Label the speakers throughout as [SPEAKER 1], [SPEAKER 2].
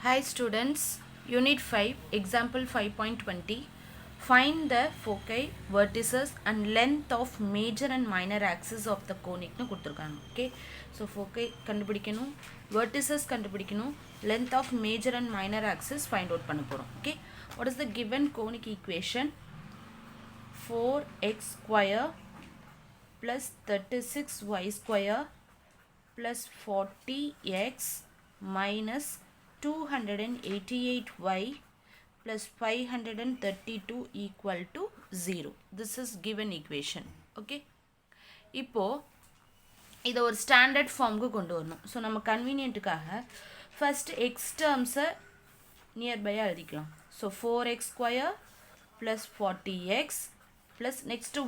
[SPEAKER 1] Hi students, Unit 5, Example 5.20. Find the foci, vertices and length of major and minor axis of the conic னு கொடுத்திருக்காங்க. Okay, so foci கண்டுபிடிக்கணும், vertices கண்டுபிடிக்கணும், length of major and minor axis find out பண்ண போறோம். Okay, what is the given conic equation? 4x square plus 36y square plus 40x minus 288y plus 532 equal to 0. This is given equation. Okay. இப்போ இதை ஒரு standard ஃபார்முக்கு கொண்டு வரணும். So நம்ம கன்வீனியன்ட்டுக்காக first X டேர்ம்ஸை நியர்பையாக எழுதிக்கலாம். So 4x square plus 40x plus next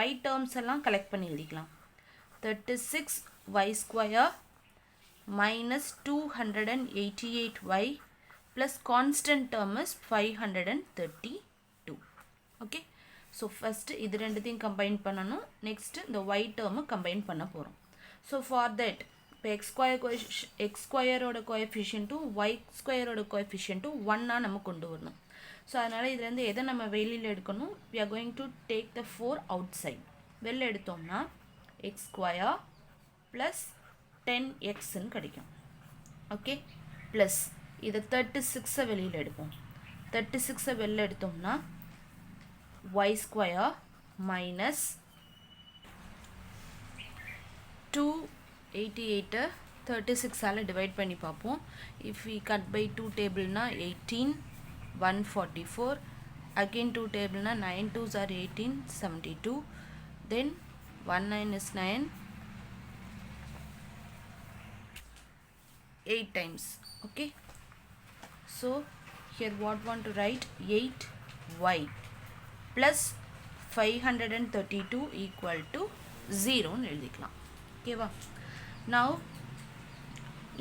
[SPEAKER 1] y terms எல்லாம் கலெக்ட் பண்ணி எழுதிக்கலாம். 36y square minus 288y plus constant term is 532. Okay, so first இது ரெண்டுத்தையும் combine பண்ணணும். next இந்த y term combine பண்ண போறோம். so for that இப்போ x square ஓட coefficient y square ஓட coefficient 1 நம்ம கொண்டு வரணும். so அதனால இதுல இருந்து எதை நம்ம வெளியில எடுக்கணும்? we are going to take the 4 outside. வெளில எடுத்தோம்னா x square plus 10x ன்னு கிடைக்கும். ஓகே, ப்ளஸ் இதை 36 வெளியில் எடுப்போம். 36 வெளியில் எடுத்தோம்னா y ஸ்கொயர் மைனஸ் 288 36ஆல் டிவைட் பண்ணி பார்ப்போம். If we cut by 2 டேபிள்னா 18 144, again 2 டேபிள்னா 9 2s are 18 72, then 1 9 is 9, 8 times. Okay, so here what want to write? 8y plus 532 equal to 0 ன்னு எழுதிக்கலாம். ஓகேவா? now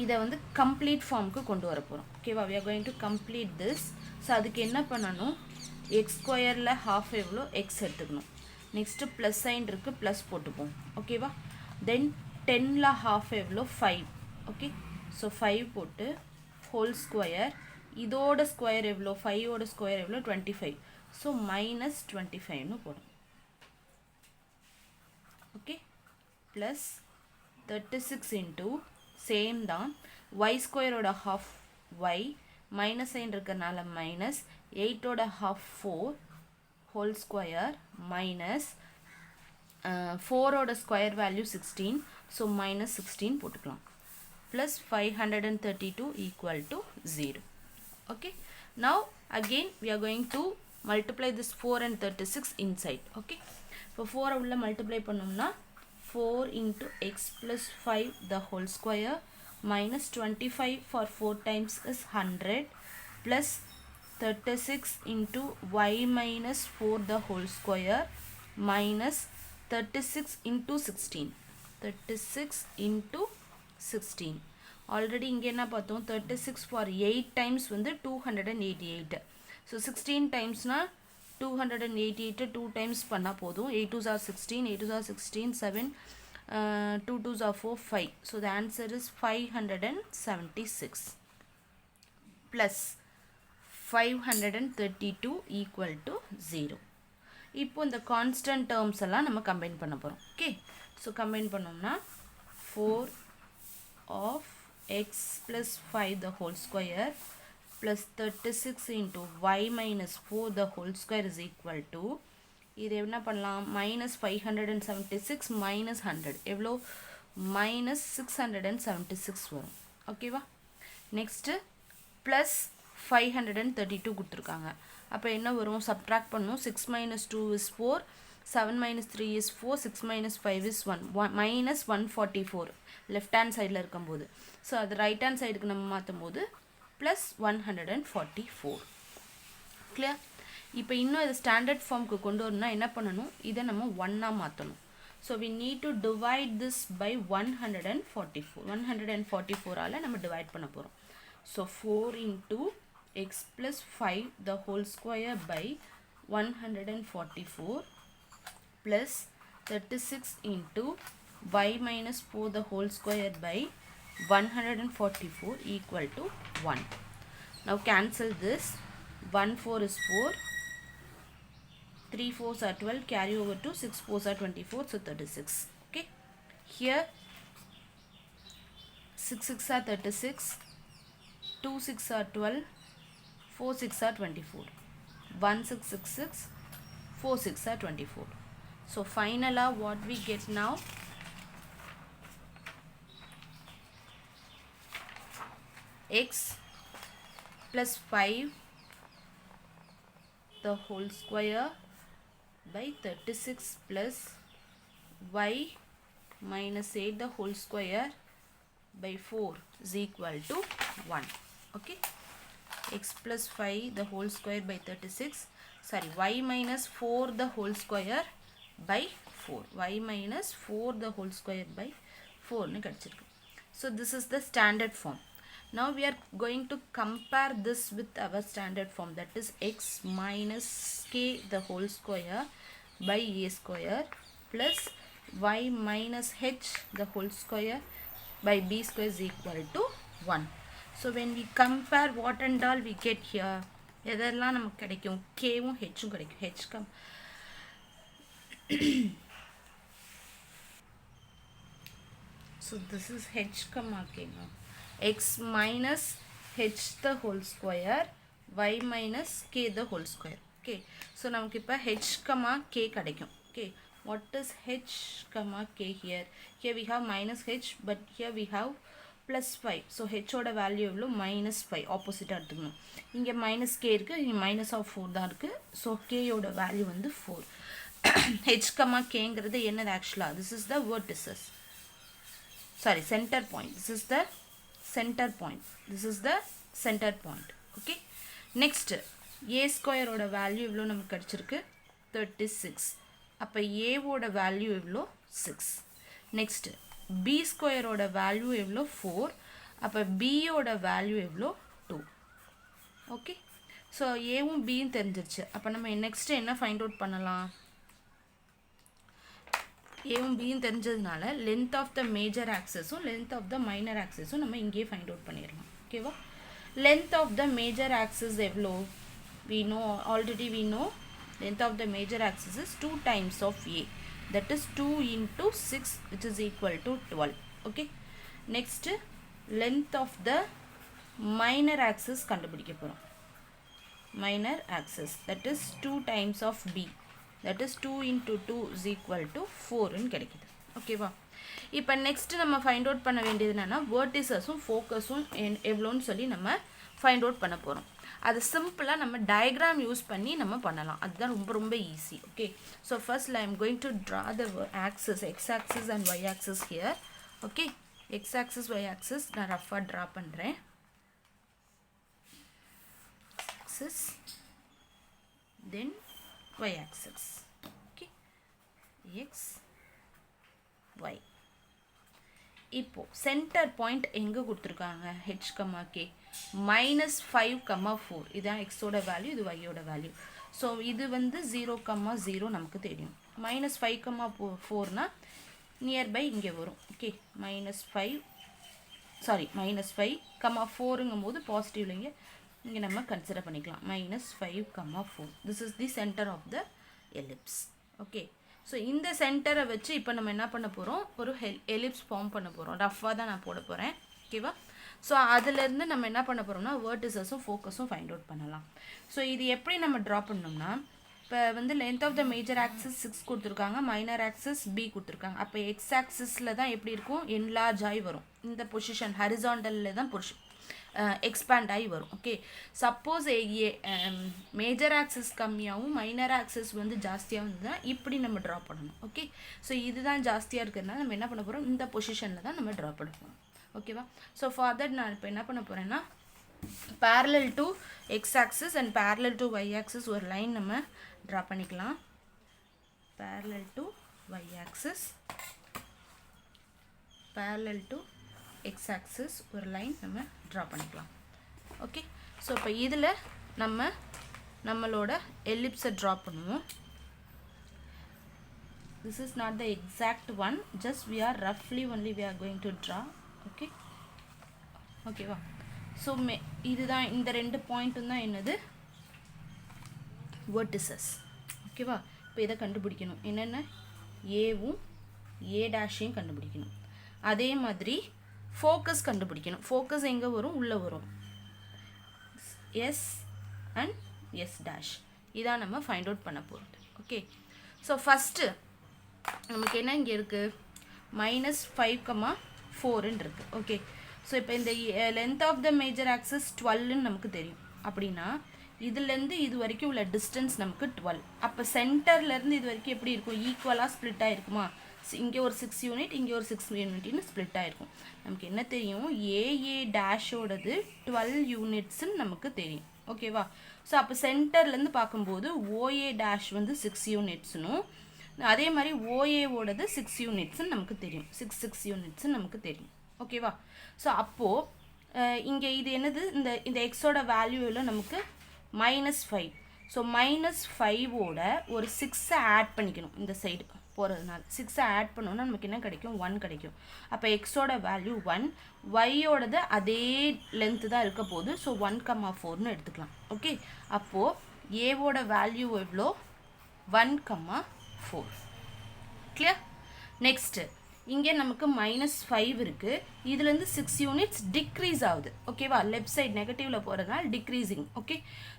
[SPEAKER 1] இதை வந்து complete ஃபார்முக்கு கொண்டு வர போகிறோம். ஓகேவா? we are going to complete this. So அதுக்கு என்ன பண்ணணும்? எக்ஸ் ஸ்கொயரில் ஹாஃப் எவ்வளோ? எக்ஸ் எடுத்துக்கணும். நெக்ஸ்ட்டு ப்ளஸ் சைன் இருக்குது, ப்ளஸ் போட்டுப்போம். ஓகேவா? தென் 10ல் ஹாஃப் எவ்வளோ? 5. ஓகே, ஸோ 5 போட்டு ஹோல் ஸ்கொயர், இதோட ஸ்கொயர் எவ்வளோ? 5ஓட ஸ்கொயர் எவ்வளோ? 25. ஸோ மைனஸ் 25ன்னு போடும். ஓகே, ப்ளஸ் 36 இன்ட்டு சேம் தான் ஒய் ஸ்கொயரோட ஹாஃப் ஒய், மைனஸ் சைன் இருக்கிறனால மைனஸ் 8ஓட ஹாஃப் 4 ஹோல் ஸ்கொயர் மைனஸ் 4ஓட ஸ்கொயர் வேல்யூ 16, ஸோ மைனஸ் 16 போட்டுக்கலாம். plus 532 equal to 0. Okay, now again we are going to multiply this 4 and 36 inside. Okay, for 4 உள்ள multiply பண்ணோம்னா 4 into x plus 5 the whole square minus 25 for 4 times is 100 plus 36 into y minus 4 the whole square minus 36 into 16, 36 into 16. Already இங்கே என்ன பார்த்தோம்? 36 for 8 times வந்து 288. So 16 டைம்ஸ்னால் 288 2 times பண்ணால் போதும். 8 2s are 16, 8 2s are 16, 7, 2 2s are 4, 5. So the answer is 576 plus 532 equal to 0. இப்போ இந்த constant terms எல்லாம் நம்ம கம்பைன் பண்ண போகிறோம். ஓகே, ஸோ கம்பைன் பண்ணோம்னா 4 of x plus 5 the whole square plus 36 into y minus 4 the whole square is equal to, இது என்ன பண்ணலாம்? minus 576 minus 100 எவ்வளோ? minus 676 வரும். ஓகேவா? நெக்ஸ்ட்டு ப்ளஸ் 532 கொடுத்துருக்காங்க. அப்போ என்ன வரும்? சப்ட்ராக்ட் பண்ணும். 6 minus 2 is 4, 7 minus 3 is 4, 6 minus 5 is 1, minus 144 left hand சைடில் இருக்கும்போது. ஸோ அது ரைட் ஹேண்ட் சைடுக்கு நம்ம மாற்றும் போது ப்ளஸ் 144. கிளியர்? இப்போ இன்னும் இது ஸ்டாண்டர்ட் ஃபார்முக்கு கொண்டு வரணும்னா என்ன பண்ணணும்? இதை நம்ம 1ஆக மாற்றணும். So we need to divide this by 144. 144ஆல் நம்ம டிவைட் பண்ண போகிறோம். So 4 into x plus 5 the whole square by 144 plus 36 into y minus 4 the whole square by 144 equal to 1. Now cancel this. 1 4 is 4. 3 4s are 12. Carry over to 6 4s are 24. So 36. Okay. Here 6 6 are 36. 2 6 are 12. 4 6 are 24. 1 6 6 6. 4 6 are 24. So finally what we get now? X plus 5 the whole square by 36 plus y minus 8 the whole square by 4 is equal to 1. Okay. X plus 5 the whole square by 36. Sorry, y minus 4 the whole square by 4. Y minus 4 the whole square by 4. So this is the standard form. Now we are going to compare this with our standard form, that is x minus k the whole square by a square plus y minus h the whole square by b square is equal to 1. So when we compare what and all we get here, எதெல்லாம் நமக்கு கிடைக்கும்? k உம் h உம் கிடைக்கும். h come so this is h comma k now. X minus h the whole square y minus k the whole square. Okay, so நமக்கு இப்ப h comma k கிடைக்கும். Okay, what is h comma k here? Here we have minus h, but here we have plus 5. So h ஓட value எவ்வளவு? minus 5. ஆப்போசிட்டா எடுத்துக்கணும். இங்க minus k இருக்கு, இங்க minus of 4 தான் இருக்கு. So k ஓட வேல்யூ வந்து 4. h comma k ங்கிறது என்னது actually? This is the vertices. Sorry, center point. This is the center point. This is the center point. Okay. Next, a square ஓட value எவ்வளோ நமக்கு கிடைச்சிருக்கு? 36. அப்ப a ஓட வேல்யூ எவ்வளோ? 6. Next, b square ஓட வேல்யூ எவ்வளோ? 4. அப்ப b ஓட வேல்யூ எவ்வளோ? 2. Okay. So a um b உம் தெரிஞ்சிருச்சு. அப்ப நம்ம next என்ன find out பண்ணலாம்? a உம் b உம் தெரிஞ்சதுனால length of the major axis um length of the minor axis உம் நம்ம இங்கே find out பண்ணிரலாம். ஓகேவா? length of the major axis எவ்வளோ? we know already length of the major axis is 2 times of a, that is 2 into 6, which is equal to 12. Okay. Next, length of the minor axis கண்டுபிடிக்க போறோம். minor axis, that is 2 times of b, that is 2 into 2 is equal to 4 ன்னு கிடைக்குது. ஓகேவா? இப்போ next நம்ம find out பண்ண வேண்டியது என்னன்னா vertices-உம் focus-உம் எவ்வளோன்னு சொல்லி நம்ம find out பண்ண போறோம். அது சிம்பிளா நம்ம diagram யூஸ் பண்ணி நம்ம பண்ணலாம். அதுதான் ரொம்ப easy. Okay. So first I am going to draw the axis, x axis and y axis here. Okay. x axis y axis நான் ரஃபா draw பண்றேன். axis then y axis. Okay. x y. இப்போ center point எங்க கொடுத்திருக்காங்க? h, k minus 5, 4. இதான் x ஓட value, இது y ஓட value. So இது வந்து 0, 0 நமக்கு தெரியும். minus 5, 4னா நியர்பை இங்கே வரும். ஓகே, minus 5, 4ங்கும் போது பாசிட்டிவ்ல இங்கே நம்ம கன்சிடர் பண்ணிக்கலாம். minus 5, 4. This is the center of the ellipse. Okay, so இந்த சென்டரை வச்சு இப்போ நம்ம என்ன பண்ண போகிறோம்? ஒரு எலிப்ஸ் ஃபார்ம் பண்ண போகிறோம். ரஃபாக தான் நான் போட போகிறேன். ஓகேவா? ஸோ அதுலேருந்து நம்ம என்ன பண்ண போகிறோம்னா வேர்டிசஸும் ஃபோக்கஸும் ஃபைண்ட் அவுட் பண்ணலாம். ஸோ இது எப்படி நம்ம ட்ரா பண்ணோம்னா, இப்போ வந்து length of the major axis 6 கொடுத்துருக்காங்க, மைனர் ஆக்சிஸ் b கொடுத்துருக்காங்க. அப்போ எக்ஸ் ஆக்சிஸில் தான் எப்படி இருக்கும்? என்லார்ஜ் ஆகி வரும். இந்த பொசிஷன் ஹரிசாண்டலில் தான் எக்ஸ்பேண்ட் ஆகி வரும். ஓகே, சப்போஸ் மேஜர் ஆக்சிஸ் கம்மியாகவும் மைனர் ஆக்சிஸ் வந்து ஜாஸ்தியாக இருந்ததுன்னா இப்படி நம்ம ட்ரா பண்ணணும். ஓகே, ஸோ இதுதான் ஜாஸ்தியாக இருக்கிறதுனால நம்ம என்ன பண்ண போகிறோம்? இந்த பொசிஷனில் தான் நம்ம ட்ரா பண்ண போகிறோம். ஓகேவா? ஸோ ஃபார் தட் நான் இப்போ என்ன பண்ண போகிறேன்னா, parallel to x axis and parallel to y axis ஒரு லைன் நம்ம ட்ரா பண்ணிக்கலாம். parallel to y axis, parallel to x axis ஒரு லைன் நம்ம ட்ரா பண்ணிக்கலாம். ஓகே, ஸோ இப்போ இதில் நம்மளோட எலிப்ஸை ட்ரா பண்ணுவோம். this is not the exact one, just we are roughly only we are going to draw. Okay, ஓகேவா? So இதுதான் இந்த 2 பாயிண்ட்டும் தான் என்னது வெர்டிசஸ். ஓகேவா? இப்போ இதை கண்டுபிடிக்கணும். என்னென்ன? ஏவும் ஏ டேஷையும் கண்டுபிடிக்கணும். அதே மாதிரி ஃபோக்கஸ் கண்டுபிடிக்கணும். ஃபோக்கஸ் எங்கே வரும்? உள்ளே வரும். எஸ் அண்ட் எஸ் டேஷ் இதான் நம்ம ஃபைண்ட் அவுட் பண்ண போகிறது. ஓகே, ஸோ ஃபஸ்ட்டு நமக்கு என்ன இங்கே இருக்குது? -5,4 இருக்குது. ஓகே, ஸோ இப்போ இந்த length of the major axis 12ன்னு நமக்கு தெரியும். அப்படின்னா இதுலேருந்து இது வரைக்கும் உள்ள டிஸ்டன்ஸ் நமக்கு 12. அப்போ சென்டர்லேருந்து இது வரைக்கும் எப்படி இருக்கும்? ஈக்குவலாக ஸ்ப்ளிட் ஆகிருக்குமா? இங்கே ஒரு 6 யூனிட், இங்கே ஒரு 6 யூனிட்னு ஸ்ப்ளிட் ஆகிருக்கும். நமக்கு என்ன தெரியும்? ஏஏ டேஷோடது 12 யூனிட்ஸ்ன்னு நமக்கு தெரியும். ஓகேவா? ஸோ அப்போ சென்டர்லேருந்து பார்க்கும்போது ஓஏ டேஷ் வந்து 6 யூனிட்ஸ்னும், அதே மாதிரி ஓஏவோடது 6 யூனிட்ஸ்ன்னு நமக்கு தெரியும். 6 யூனிட்ஸ்ன்னு நமக்கு தெரியும். ஓகேவா? ஸோ அப்போது இங்கே இது என்னது? இந்த எக்ஸோட வேல்யூவில் நமக்கு -5. ஸோ -5ஓட ஒரு 6 ஆட் பண்ணிக்கணும். இந்த சைடு போகிறதுனால 6 ஆட் பண்ணோன்னா நமக்கு என்ன கிடைக்கும்? 1 கிடைக்கும். அப்போ எக்ஸோட வேல்யூ 1, ஒய்யோடது அதே லென்த்து தான் இருக்க போகுது. ஸோ 1,4ன்னு எடுத்துக்கலாம். ஓகே, அப்போது ஏவோட வேல்யூ எவ்வளோ? 1,4. கிளியர்? நெக்ஸ்ட்டு இங்கே நமக்கு -5 இருக்குது. இதுலேருந்து 6 யூனிட்ஸ் டிக்ரீஸ் ஆகுது. ஓகேவா? லெஃப்ட் சைடு நெகட்டிவில் போகிறதுனால டிக்ரீஸிங். ஓகே,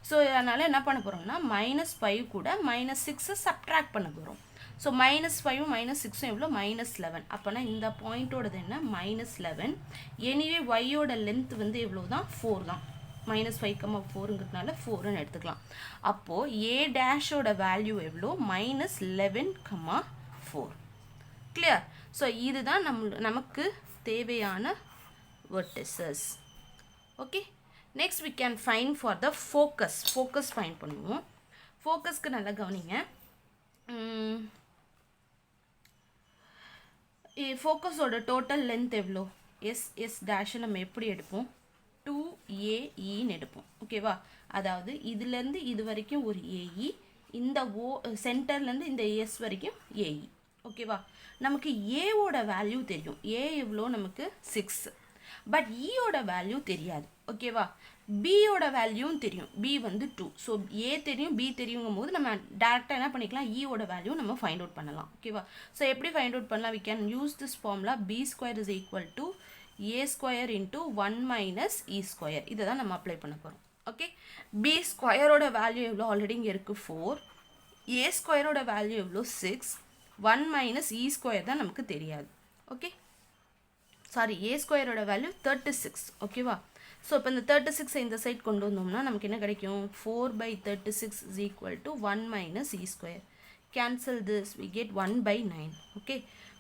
[SPEAKER 1] ஸோ அதனால் என்ன பண்ண போகிறோம்னா -5 கூட -6 சப்ட்ராக்ட் பண்ண போகிறோம். ஸோ -5ம் -6ம் எவ்வளோ? -11. அப்போனா இந்த பாயிண்ட்டோடது என்ன? -11. எனிவே ஒய்யோட லென்த் வந்து எவ்வளோ தான்? 4 தான். -5,4ங்கிறதுனால 4ன்னு எடுத்துக்கலாம். அப்போது ஏ டேஷோட வேல்யூ எவ்வளோ? -11,4. கிளியர்? ஸோ இதுதான் நமக்கு தேவையான vertices. Okay, next we can find for the focus. Focus find பண்ணுவோம். ஃபோக்கஸ்க்கு நல்லா கவனிங்க. ஃபோக்கஸோட டோட்டல் லென்த் எவ்வளோ? எஸ் டேஷை நம்ம எப்படி எடுப்போம்? 2AEன்னு எடுப்போம். ஓகேவா? அதாவது இதுலேருந்து இது வரைக்கும் ஒரு ஏஇ, இந்த சென்டர்லேருந்து இந்த எஸ் வரைக்கும் ஏஇ. ஓகேவா? நமக்கு ஏவோட வேல்யூ தெரியும். ஏ எவ்வளோ? நமக்கு 6. பட் ஈயோட வேல்யூ தெரியாது. ஓகேவா? பியோட வேல்யூவும் தெரியும். பி வந்து 2. ஸோ ஏ தெரியும், பி தெரியுங்கும் போது நம்ம டேரெக்டாக என்ன பண்ணிக்கலாம்? ஈயோட வேல்யூ நம்ம ஃபைண்ட் அவுட் பண்ணலாம். ஓகேவா? ஸோ எப்படி ஃபைண்ட் அவுட் பண்ணலாம்? We can use this formula. B² = A² × 1 - E². இதை தான் நம்ம அப்ளை பண்ண போகிறோம். ஓகே, B² வேல்யூ எவ்வளோ? ஆல்ரெடி இங்கே இருக்குது 4. A² வேல்யூ எவ்வளோ? 6. 1 - E² தான் நமக்கு தெரியாது. Okay, sorry, A² value 36. ஓகேவா? ஸோ இப்போ இந்த 36 இந்த சைட் கொண்டு வந்தோம்னா நமக்கு என்ன கிடைக்கும்? 4/36 = 1 - E². Cancel this, we get 1/9. Okay,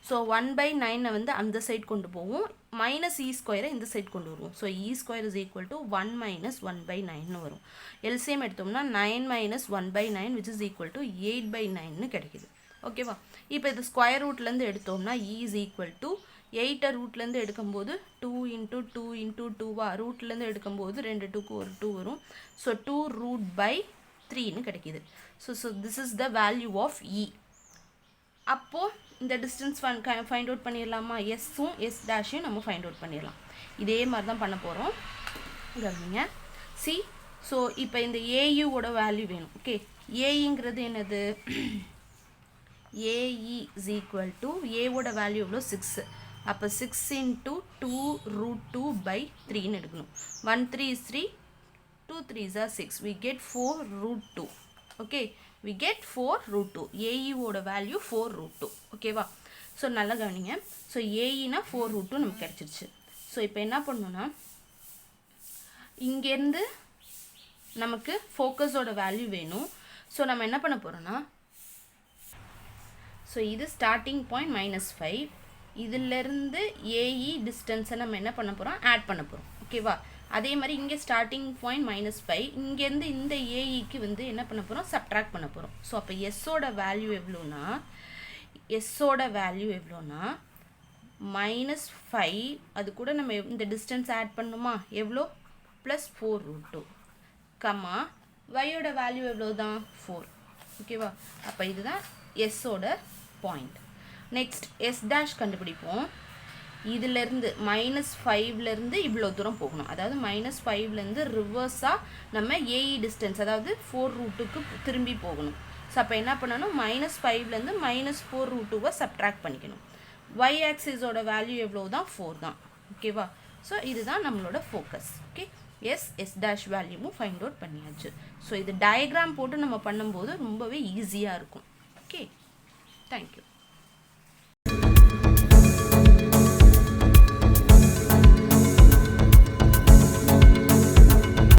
[SPEAKER 1] so 1/9 வந்து அந்த சைட் கொண்டு போவோம், -E² இந்த சைட் கொண்டு வருவோம். ஸோ E² = 1 - 1/9ன்னு வரும். எல்சிஎம் எடுத்தோம்னா 9 - 1/9 which is equal to 8/9ன்னு கிடைக்குது. ஓகேவா? இப்போ இது ஸ்கொயர் ரூட்லேருந்து எடுத்தோம்னா E = 8 ரூட்லேருந்து எடுக்கும்போது 2 × 2 × 2 ரூட்லேருந்து எடுக்கும்போது 2 2க்கு ஒரு 2 வரும். ஸோ 2√3ன்னு கிடைக்கிது. So this is the value of e. அப்போது இந்த டிஸ்டன்ஸ் ஃபைண்ட் அவுட் பண்ணிடலாமா? எஸ்ஸும் எஸ் டேஷையும் நம்ம ஃபைண்ட் அவுட் பண்ணிடலாம். இதே மாதிரி தான் பண்ண போகிறோம். கவனிங்க. சி, ஸோ இப்போ இந்த ஏயுவோட வேல்யூ வேணும். ஓகே, ஏங்கிறது என்னது? ஏஇ = ஏவோட வேல்யூ எவ்வளோ? 6. அப்போ 6 × 2√2/3ன்னு எடுக்கணும். 1 3 is 3, 2 3s are 6. we get 4√2. Okay, we get 4√2. ஏஇவோட வேல்யூ 4√2. ஓகேவா? ஸோ நல்லா கவனிங்க. ஸோ ஏஇனா 4√2 நமக்கு கிடச்சிருச்சு. ஸோ இப்போ என்ன பண்ணணும்னா இங்கேருந்து நமக்கு ஃபோக்கஸோட வேல்யூ வேணும். ஸோ நம்ம என்ன பண்ண போகிறோன்னா, ஸோ இது ஸ்டார்டிங் பாயிண்ட் -5. இதிலேருந்து ஏஇ டிஸ்டன்ஸை நம்ம என்ன பண்ண போகிறோம்? ஆட் பண்ண போகிறோம். ஓகேவா? அதே மாதிரி இங்கே ஸ்டார்டிங் பாயிண்ட் -5, இங்கேருந்து இந்த ஏஇக்கு வந்து என்ன பண்ண போகிறோம்? சப்ட்ராக்ட் பண்ண போகிறோம். ஸோ அப்போ எஸ்ஸோட வேல்யூ எவ்வளோனா -5, அது கூட நம்ம இந்த டிஸ்டன்ஸ் ஆட் பண்ணணுமா? எவ்வளோ? +4√2, கம்மா ஒய்யோட வேல்யூ எவ்வளோ தான்? 4. ஓகேவா? அப்போ இதுதான் எஸ்ஸோட பாயிண்ட். நெக்ஸ்ட் எஸ் டேஷ் கண்டுபிடிப்போம். இதிலேருந்து -5லேருந்து இவ்வளோ தூரம் போகணும். அதாவது -5லேருந்து ரிவர்ஸாக நம்ம ஏஇ டிஸ்டன்ஸ் அதாவது 4 ரூட்டுக்கு திரும்பி போகணும். ஸோ அப்போ என்ன பண்ணணும், -5லேருந்து -4√2 சப்ட்ராக்ட் பண்ணிக்கணும். y ஆக்சிஸோட வேல்யூ எவ்வளோ தான், 4 தான். ஓகேவா? ஸோ இதுதான் நம்மளோட ஃபோக்கஸ். ஓகே, எஸ் டேஷ் வேல்யூவும் ஃபைண்ட் அவுட் பண்ணியாச்சு. ஸோ இது டயக்ராம் போட்டு நம்ம பண்ணும்போது ரொம்பவே ஈஸியாக இருக்கும். Okay, thank you.